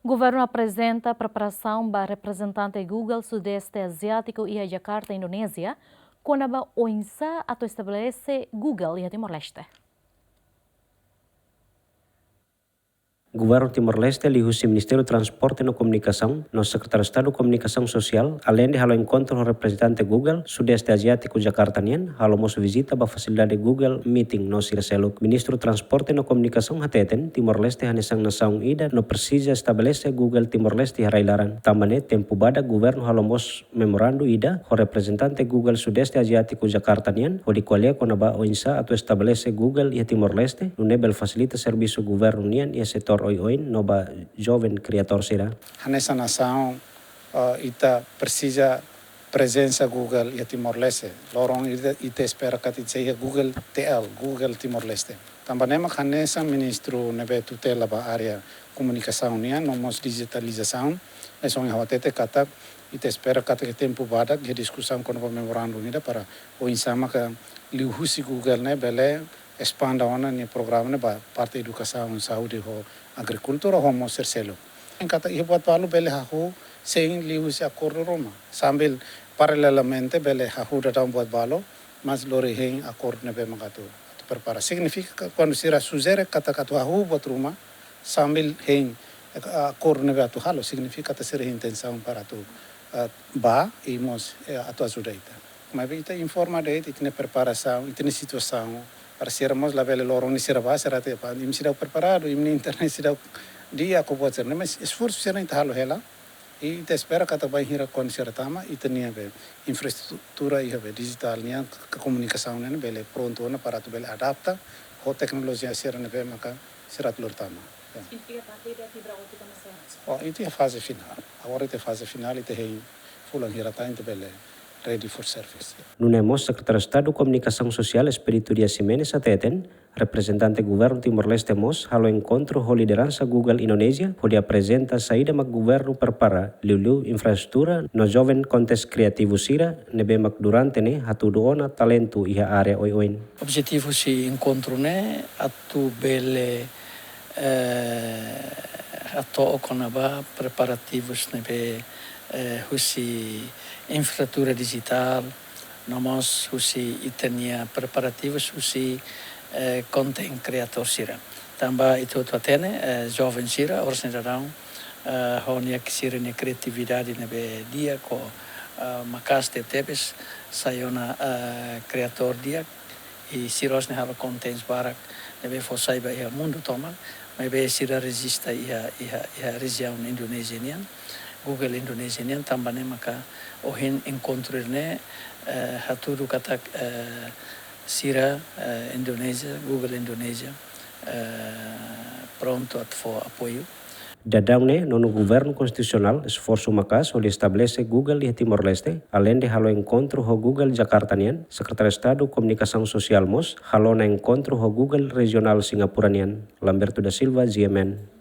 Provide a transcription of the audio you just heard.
Governo apresenta preparação para representante Google Sudeste Asiático e a Jakarta, Indonésia, quando a OINSA estabelece Google e Timor-Leste. Governo Timor-Leste lihusi Ministério do Transporte e Comunicação, no Secretário de Estado de Comunicação Social, além de halo encontro com o representante Google Sudeste Asiático Jakarta Nian, halo moço visita para a facilidade Google Meeting no Siraseluk. Ministro do Transporte e Comunicação hateten, Timor-Leste hanesang nasaung ida no precisa estabelece Google Timor-Leste harailaran. Tambane tempo bada governo halo moço memorando ida, o representante Google Sudeste Asiático Jakarta Nian, o di qualia com a OINSA atau estabelece Google e Timor-Leste, no nível facilita serviço governo Nian e setor oin nova jovem criador sira. Nessa nação ita precisa presença Google e Timor-Leste. Lorong ita espera que seja Google TL, Google Timor-Leste. Também nessa ministro nebe tutela ba área comunicação nia, nomos digitalização. É só hawatete kata ita espera que tempo bada que discussão com o memorando nida para o insama que liuhusi Google ne bele expanda ona ni programa ne ba parte educação saúde ho agricultura ho mo serselo kata ia buat palu bele hahu sem liuhusi acordo Roma sambil paralelamente bele hahu datang buat balo mas lori heng acordo ne be magatu prepara significa que quando sira suzere kata hahu buat rumah sambil heng acordo ne be atu halo significa que sira intenção para tu ba imos atu ajudaita mas ita informa de itne preparação itne situação para sermos la vele lorong ni siraba serate pa im sidau preparado im internet sidau dia ko buat serna mas esforço serna halo hela e te espera kata vai hira kon seratama itnia be infraestrutura e be digital nia comunicação ne bele pronto na para tu bele adapta ho tecnologia serna be maka serat lortama. Significa parte da fibra ótica massa. Oh, itu a fase final. Agora itu fase final itu hei fulan hirata inte bele ready for service. Nunemos Secretário de Estado de Comunicação Social Espírito Dias Ximenes ateten, representante governo Timor-Leste mos halo encontro ho liderança Google Indonesia, onde apresenta saída mag governo prepara liu infraestrutura no jovem kontes kreativo sira nebe mag durante ne hatu doona talento iha area oin. Objetivo si encontro ne atu bele ato okonaba preparativos nebe husi infraestrutura digital, nomos husi itania preparativos husi content creator sira. Tambah itu atene jovem sira orsenarão honia sira ni criatividade nebe dia ko makas tebes sayona creator dia e siros ne halo contents barak nebe fosai ba ia mundo toma nebe sira resista ia região indonesianian Google Indonesian tambane maka ohin encontro ne haturu kata sira Indonesia Google Indonesia pronto for apoio. Dadang ne nono governo constitucional esforço macas onde estabelece Google e Timor-Leste, além de halo encontro ho Google Jakarta nian, Secretário de Estado de Comunicação Social mos, halo na encontro ho Google Regional Singapura nian, Lamberto da Silva, GMN.